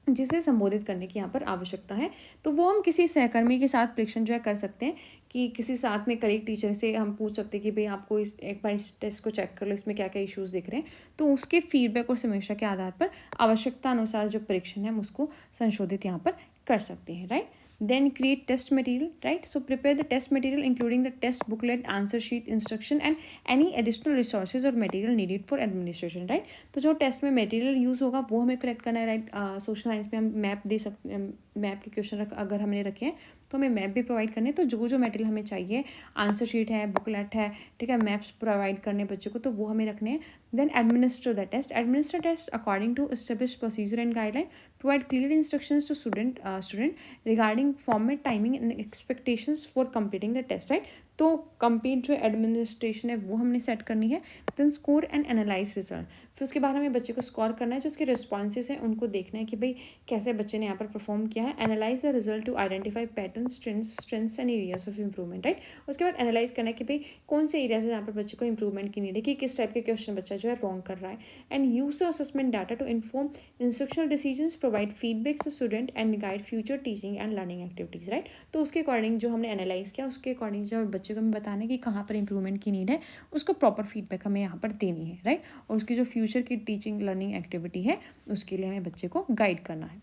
Speaker 1: जिसे संबोधित करने की यहाँ पर आवश्यकता है। तो वो हम किसी सहकर्मी के साथ परीक्षण जो है कर सकते हैं कि किसी साथ में कलीग टीचर से हम पूछ सकते हैं कि भाई आपको इस एक बार इस टेस्ट को चेक कर लो, इसमें क्या क्या इश्यूज़ दिख रहे हैं। तो उसके फीडबैक और समीक्षा के आधार पर आवश्यकता अनुसार जो परीक्षण है हम उसको संशोधित यहाँ पर कर सकते हैं, right. Then create test material, right? So prepare the test material including the test booklet, answer sheet, instruction and any additional resources or material needed for administration, right? तो जो टेस्ट में मटेरियल यूज़ होगा वो हमें करेक्ट करना है, राइट। सोशल साइंस में हम मैप दे सकते हैं, मैप के क्वेश्चन अगर हमने रखे हैं तो हमें मैप भी प्रोवाइड करने। तो जो जो मटेरियल हमें चाहिए, आंसर शीट है, बुकलेट है, ठीक है, मैप्स प्रोवाइड करने बच्चों को, तो वो हमें रखने हैं। Then administer the test, administer test according to establish procedure and guideline, provide clear instructions to student regarding format, timing and expectations for completing the test, right? तो कंप्लीट जो एडमिनिस्ट्रेशन है वो हमने सेट करनी है। Then score and analyse result, फिर उसके बाद हमें बच्चे को स्कोर करना है, जो उसके रिस्पॉन्सेस हैं उनको देखना है कि भाई कैसे बच्चे ने यहाँ पर परफॉर्म किया है। Analyse the result to identify pattern, strengths and areas of improvement, right. उसके बाद एनालाइज करना है कि भाई कौन से एरियाज है यहाँ पर बच्चे को इंप्रूवमेंट की नीड है, कि किस टाइप के क्वेश्चन बच्चा जो है रॉन्ग कर रहा है। And use the assessment data to inform instructional decisions, provide feedbacks to student and guide future teaching and learning activities, right. तो उसके अकॉर्डिंग जो हमने एनालाइज किया उसके अकॉर्डिंग जो बच्चे को हमें बताना है कि कहाँ पर इंप्रूवमेंट की नीड है, उसको प्रॉपर फीडबैक हमें यहाँ पर देनी है, राइट। और उसकी जो फ्यूचर की टीचिंग लर्निंग एक्टिविटी है उसके लिए हमें बच्चे को गाइड करना है।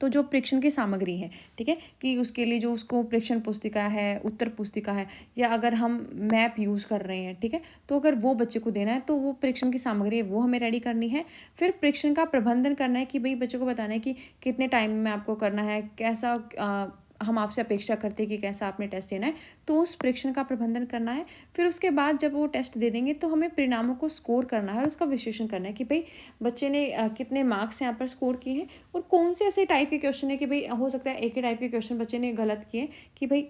Speaker 1: तो जो परीक्षण की सामग्री है, ठीक है, कि उसके लिए जो उसको परीक्षण पुस्तिका है, उत्तर पुस्तिका है, या अगर हम मैप यूज़ कर रहे हैं, ठीक है, तो अगर वो बच्चे को देना है तो वो परीक्षण की सामग्री है वो हमें रेडी करनी है। फिर परीक्षण का प्रबंधन करना है कि भाई बच्चे को बताना है कि कितने टाइम में आपको करना है, कैसा हम आपसे अपेक्षा करते हैं कि कैसा आपने टेस्ट देना है, तो उस परीक्षण का प्रबंधन करना है। फिर उसके बाद जब वो टेस्ट दे देंगे तो हमें परिणामों को स्कोर करना है और उसका विश्लेषण करना है कि भाई बच्चे ने कितने मार्क्स यहाँ पर स्कोर किए हैं और कौन से ऐसे टाइप के क्वेश्चन है कि भाई हो सकता है एक ही टाइप के क्वेश्चन बच्चे ने गलत किए, कि भाई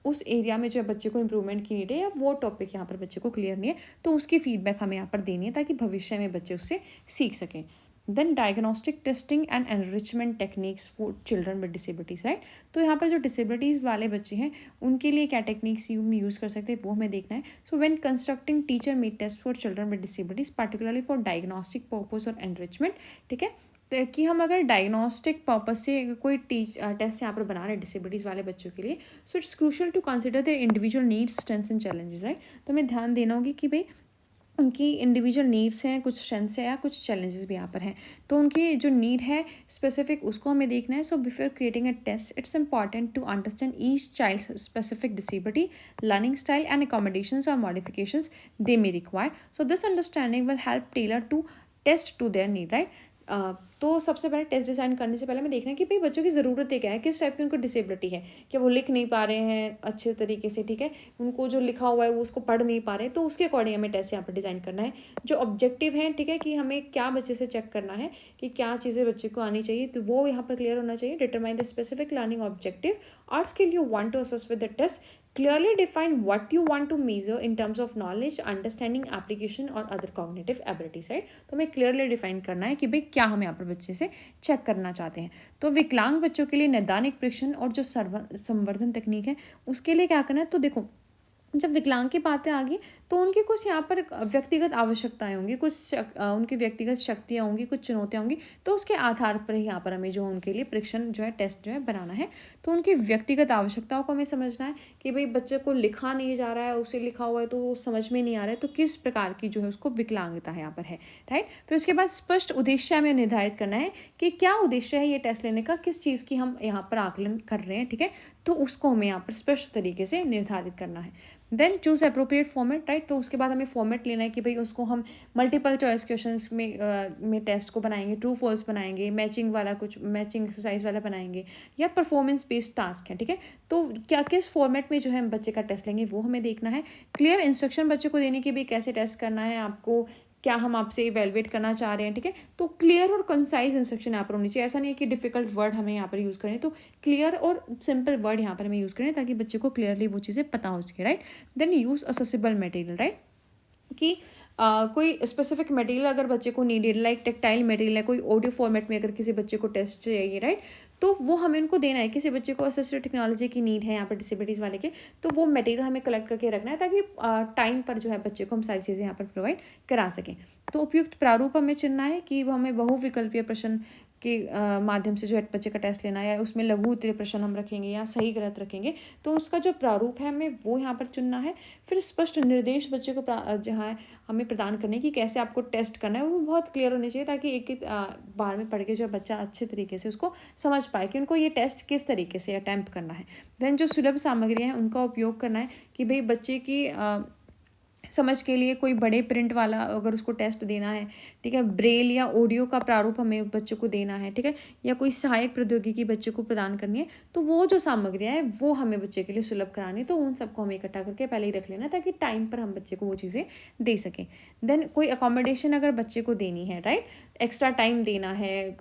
Speaker 1: उस एरिया में जो बच्चे को इंप्रूवमेंट की नीड है या वो टॉपिक यहाँ पर बच्चे को क्लियर नहीं है, तो उसकी फीडबैक हमें यहाँ पर देनी है ताकि भविष्य में बच्चे उससे सीख सकें। Then diagnostic testing and enrichment techniques for children with disabilities, right. तो यहाँ पर जो डिसेबिलिटीज़ वाले बच्चे हैं उनके लिए क्या टेक्निक्स यूज़ कर सकते हैं वो हमें देखना है। So when constructing teacher made test for children with disabilities particularly for diagnostic purpose और एनरिचमेंट, ठीक है, तो कि हम अगर डायग्नोस्टिक पर्पस से कोई टेस्ट यहाँ पर बना रहे हैं डिसेबिलिटीज़ वाले बच्चों के लिए, so it's crucial to consider their individual needs, strengths and challenges, right. तो हमें ध्यान देना होगी कि भाई उनकी इंडिविजुअल नीड्स हैं, कुछ स्ट्रेंथ्स है या कुछ चैलेंजेस भी यहाँ पर हैं, तो उनकी जो नीड है स्पेसिफिक उसको हमें देखना है। So before creating a test it's important to understand each child specific disability, learning style and accommodations और modifications they may require. So this understanding will help tailor to test to their need, right. तो सबसे पहले टेस्ट डिज़ाइन करने से पहले हमें देखना है कि भाई बच्चों की ज़रूरतें क्या है, किस टाइप की उनको डिसेबिलिटी है, क्या वो लिख नहीं पा रहे हैं अच्छे तरीके से, ठीक है, उनको जो लिखा हुआ है वो उसको पढ़ नहीं पा रहे, तो उसके अकॉर्डिंग हमें टेस्ट यहाँ पर डिज़ाइन करना है। जो ऑब्जेक्टिव है, ठीक है, कि हमें क्या बच्चे से चेक करना है कि क्या चीज़ें बच्चे को आनी चाहिए, तो वो यहाँ पर क्लियर होना चाहिए। Determine the specific learning objective और skill you want to assess with the test, clearly define what you want to measure in terms of knowledge, understanding, application और other cognitive abilities, right। तो हमें clearly define करना है कि भाई क्या हम यहाँ पर बच्चे से चेक करना चाहते हैं। तो विकलांग बच्चों के लिए नैदानिक परीक्षण और जो संवर्धन तकनीक है उसके लिए क्या करना है, तो देखो जब विकलांग की बातें आ गई तो उनकी कुछ यहाँ पर व्यक्तिगत आवश्यकताएँ होंगी, कुछ उनकी व्यक्तिगत शक्तियाँ होंगी, कुछ चुनौतियाँ होंगी, तो उसके आधार पर ही यहाँ पर हमें जो उनके लिए परीक्षण जो है, टेस्ट जो है बनाना है। तो उनकी व्यक्तिगत आवश्यकताओं को हमें समझना है कि भई बच्चे को लिखा नहीं जा रहा है, उसे लिखा हुआ है तो वो समझ में नहीं आ रहा है, तो किस प्रकार की जो है उसको विकलांगता यहाँ पर है, राइट? फिर उसके बाद स्पष्ट उद्देश्य हमें निर्धारित करना है कि क्या उद्देश्य है ये टेस्ट लेने का, किस चीज़ की हम यहाँ पर आकलन कर रहे हैं, ठीक है? तो उसको हमें यहाँ पर स्पष्ट तरीके से निर्धारित करना है। Then choose appropriate format, right? तो उसके बाद हमें फॉर्मेट लेना है कि भाई उसको हम मल्टीपल चॉइस क्वेश्चंस में टेस्ट को बनाएंगे, ट्रू फॉल्स बनाएंगे, मैचिंग वाला कुछ मैचिंग एक्सरसाइज वाला बनाएंगे, या परफॉर्मेंस बेस्ड टास्क है, ठीक है? तो क्या किस फॉर्मेट में जो है हम बच्चे का टेस्ट लेंगे वो हमें देखना है। क्लियर इंस्ट्रक्शन बच्चे को देने की भी, कैसे टेस्ट करना है आपको, क्या हम आपसे इवेलुएट करना चाह रहे हैं, ठीक है? तो क्लियर और कंसाइज इंस्ट्रक्शन यहाँ पर होनी चाहिए। ऐसा नहीं है कि डिफिकल्ट वर्ड हमें यहाँ पर यूज़ करें, तो क्लियर और सिंपल वर्ड यहाँ पर हमें यूज़ करें ताकि बच्चे को क्लियरली वो चीज़ें पता हो सके, right? Then use accessible material, right? कि कोई स्पेसिफिक मटेरियल अगर बच्चे को नीडेड, लाइक टेक्टाइल मटेरियल है, कोई ऑडियो फॉर्मेट में अगर किसी बच्चे को टेस्ट चाहिए, राइट? तो वो हमें उनको देना है। किसी बच्चे को असिस्टिव टेक्नोलॉजी की नीड है यहाँ पर डिसेबिलिटीज़ वाले के, तो वो मटेरियल हमें कलेक्ट करके रखना है ताकि टाइम पर जो है बच्चे को हम सारी चीज़ें यहाँ पर प्रोवाइड करा सकें। तो उपयुक्त प्रारूप हमें चुनना है कि वो हमें बहुविकल्पीय प्रश्न के माध्यम से जो है बच्चे का टेस्ट लेना है, या उसमें लघु उत्तरीय प्रश्न हम रखेंगे या सही गलत रखेंगे, तो उसका जो प्रारूप है हमें वो यहाँ पर चुनना है। फिर स्पष्ट निर्देश बच्चे को जहाँ है हमें प्रदान करने की, कैसे आपको टेस्ट करना है वो बहुत क्लियर होने चाहिए ताकि एक एक बार में पढ़ के जो बच्चा अच्छे तरीके से उसको समझ पाए कि उनको ये टेस्ट किस तरीके से अटैम्प्ट करना है। देन जो सुलभ सामग्री है उनका उपयोग करना है कि भाई बच्चे की समझ के लिए कोई बड़े प्रिंट वाला अगर उसको टेस्ट देना है, ठीक है, ब्रेल या ऑडियो का प्रारूप हमें बच्चे को देना है, ठीक है, या कोई सहायक प्रौद्योगिकी बच्चे को प्रदान करनी है, तो वो जो सामग्रियाँ हैं वो हमें बच्चे के लिए सुलभ करानी है। तो उन सबको हमें इकट्ठा करके पहले ही रख लेना ताकि टाइम पर हम बच्चे को वो चीज़ें दे सकें। देन कोई अकोमोडेशन अगर बच्चे को देनी है, राइट, एक्स्ट्रा टाइम देना है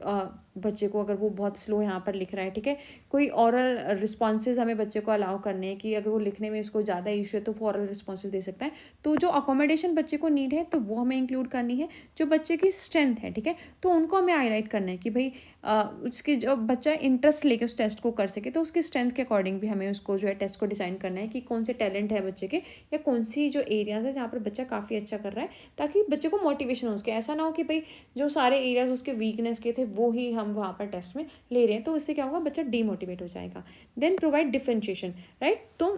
Speaker 1: बच्चे को अगर वो बहुत स्लो यहाँ पर लिख रहा है, ठीक है, कोई ऑरल रिस्पॉन्सेज हमें बच्चे को अलाउ करने हैं कि अगर वो लिखने में उसको ज़्यादा इशू है तो वो ऑरल रिस्पॉन्सेज दे सकता है। तो जो अकोमोडेशन बच्चे को नीड है तो वो हमें इंक्लूड करनी है। जो बच्चे की स्ट्रेंथ है, ठीक है, तो उनको हमें हाईलाइट करना है कि भाई उसकी जो बच्चा इंटरेस्ट लेके उस टेस्ट को कर सके, तो उसकी स्ट्रेंथ के अकॉर्डिंग भी हमें उसको जो है टेस्ट को डिज़ाइन करना है कि कौन से टैलेंट है बच्चे के, या कौन सी जो एरियाज़ है जहाँ पर बच्चा काफ़ी अच्छा कर रहा है, ताकि बच्चे को मोटिवेशन हो उसके। ऐसा ना हो कि भाई जो सारे एरियाज उसके वीकनेस के थे वो ही हम वहाँ पर टेस्ट में ले रहे हैं, तो इससे क्या होगा, बच्चा डीमोटिवेट हो जाएगा। Then provide differentiation, right? तो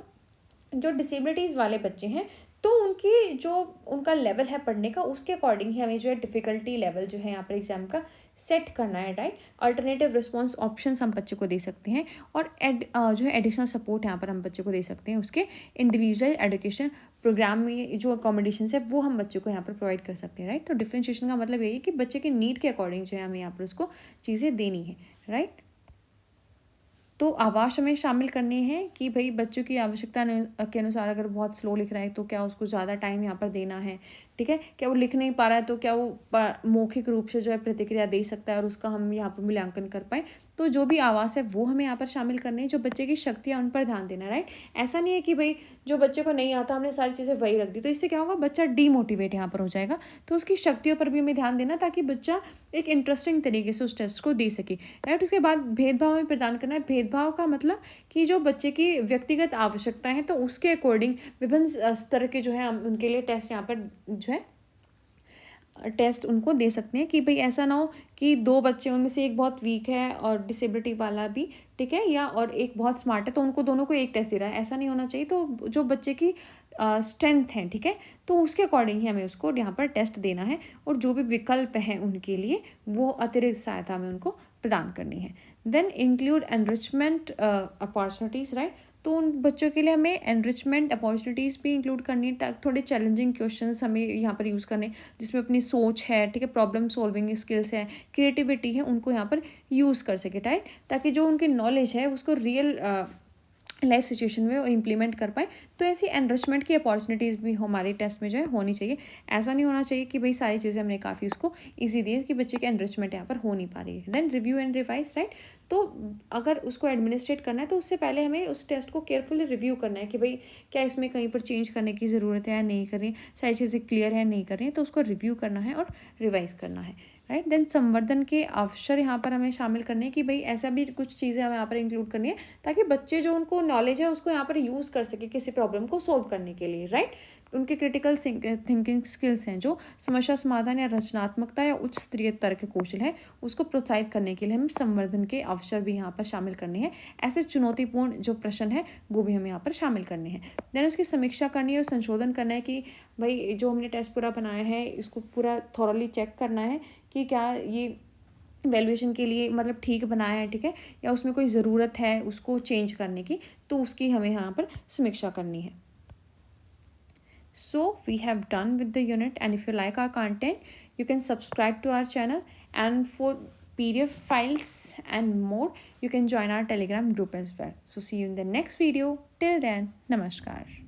Speaker 1: जो डिसेबिलिटीज़ वाले बच्चे हैं तो उनकी जो उनका लेवल है पढ़ने का, उसके अकॉर्डिंग ही हमें जो है डिफ़िकल्टी लेवल जो है यहाँ पर एग्जाम का सेट करना है, राइट? अल्टरनेटिव रिस्पॉन्स ऑप्शंस हम बच्चे को दे सकते हैं, और जो है एडिशनल सपोर्ट यहाँ पर हम बच्चे को दे सकते हैं। उसके इंडिविजुअल एजुकेशन प्रोग्राम में जो अकोमोडेशन है वो हम बच्चे को यहाँ पर प्रोवाइड कर सकते हैं, राइट? तो डिफ्रेंशिएशन का मतलब यही है कि बच्चे के नीड के अकॉर्डिंग जो है हमें यहाँ पर उसको चीज़ें देनी है, राइट? तो आवाज़ हमें शामिल करनी है कि भाई बच्चों की आवश्यकता के अनुसार अगर बहुत स्लो लिख रहा है तो क्या उसको ज़्यादा टाइम यहाँ पर देना है, ठीक है? क्या वो लिख नहीं पा रहा है तो क्या वो मौखिक रूप से जो है प्रतिक्रिया दे सकता है और उसका हम यहाँ पर मूल्यांकन कर पाएँ। तो जो भी आवाज़ है वो हमें यहाँ पर शामिल करनी है, जो बच्चे की शक्तियाँ उन पर ध्यान देना, राइट? ऐसा नहीं है कि भाई जो बच्चे को नहीं आता हमने सारी चीज़ें वही रख दी, तो इससे क्या होगा, बच्चा डीमोटिवेट यहाँ पर हो जाएगा। तो उसकी शक्तियों पर भी हमें ध्यान देना ताकि बच्चा एक इंटरेस्टिंग तरीके से उस टेस्ट को दे सके, राइट? उसके बाद भेदभाव हमें प्रदान करना है। भेदभाव का मतलब कि जो बच्चे की व्यक्तिगत आवश्यकताएं हैं तो उसके अकॉर्डिंग विभिन्न स्तर के जो है हम उनके लिए टेस्ट यहाँ पर जो है टेस्ट उनको दे सकते हैं, कि भाई ऐसा ना हो कि दो बच्चे उनमें से एक बहुत वीक है और डिसेबिलिटी वाला भी, ठीक है, या और एक बहुत स्मार्ट है, तो उनको दोनों को एक टेस्ट दे रहा है, ऐसा नहीं होना चाहिए। तो जो बच्चे की स्ट्रेंथ है, ठीक है, तो उसके अकॉर्डिंग ही हमें उसको यहाँ पर टेस्ट देना है, और जो भी विकल्प हैं उनके लिए वो अतिरिक्त सहायता हमें उनको प्रदान करनी है। Then include enrichment opportunities, right? तो उन बच्चों के लिए हमें एनरिचमेंट अपॉर्चुनिटीज़ भी इंक्लूड करनी है, ताकि थोड़े चैलेंजिंग क्वेश्चंस हमें यहाँ पर यूज़ करने, जिसमें अपनी सोच है, ठीक है, प्रॉब्लम सॉल्विंग स्किल्स है, क्रिएटिविटी है, उनको यहाँ पर यूज़ कर सके, राइट? ताकि जो उनकी नॉलेज है उसको रियल लाइफ सिचुएशन में वो इम्प्लीमेंट कर पाए। तो ऐसी एनरिचमेंट की अपॉर्चुनिटीज़ भी हमारे टेस्ट में जो है होनी चाहिए। ऐसा नहीं होना चाहिए कि भाई सारी चीज़ें हमने काफ़ी उसको ईजी दी है कि बच्चे की एनरिचमेंट यहाँ पर हो नहीं पा रही है। Then review and revise, right? तो अगर उसको एडमिनिस्ट्रेट करना है तो उससे पहले हमें उस टेस्ट को केयरफुली रिव्यू करना है कि भाई क्या इसमें कहीं पर चेंज करने की ज़रूरत है या नहीं कर रही है, सारी चीज़ें क्लियर है नहीं कर रही है, तो उसको रिव्यू करना है और रिवाइज करना है, राइट। देन संवर्धन के अवसर यहाँ पर हमें शामिल करने की भाई ऐसा भी कुछ चीज़ें हमें यहाँ पर इंक्लूड करनी है ताकि बच्चे जो उनको नॉलेज है उसको यहाँ पर यूज़ कर सके किसी प्रॉब्लम को सोल्व करने के लिए, राइट। उनके क्रिटिकल थिंकिंग स्किल्स हैं जो समस्या समाधान या रचनात्मकता या उच्च स्तरीय तर्क कौशल है उसको प्रोत्साहित करने के लिए हमें संवर्धन के अवसर भी यहाँ पर शामिल करने हैं। ऐसे चुनौतीपूर्ण जो प्रश्न है वो भी हमें यहाँ पर शामिल करने हैं। देन उसकी समीक्षा करनी है और संशोधन करना है कि भाई जो हमने टेस्ट पूरा बनाया है इसको पूरा थॉरली चेक करना है कि क्या ये वैल्यूएशन के लिए मतलब ठीक बनाया है, ठीक है, या उसमें कोई ज़रूरत है उसको चेंज करने की, तो उसकी हमें यहाँ पर समीक्षा करनी है। So we have done with the unit, and if you like our content you can subscribe to our channel, and for PDF files and more you can join our Telegram group as well. So see you in the next video. Till then, namaskar.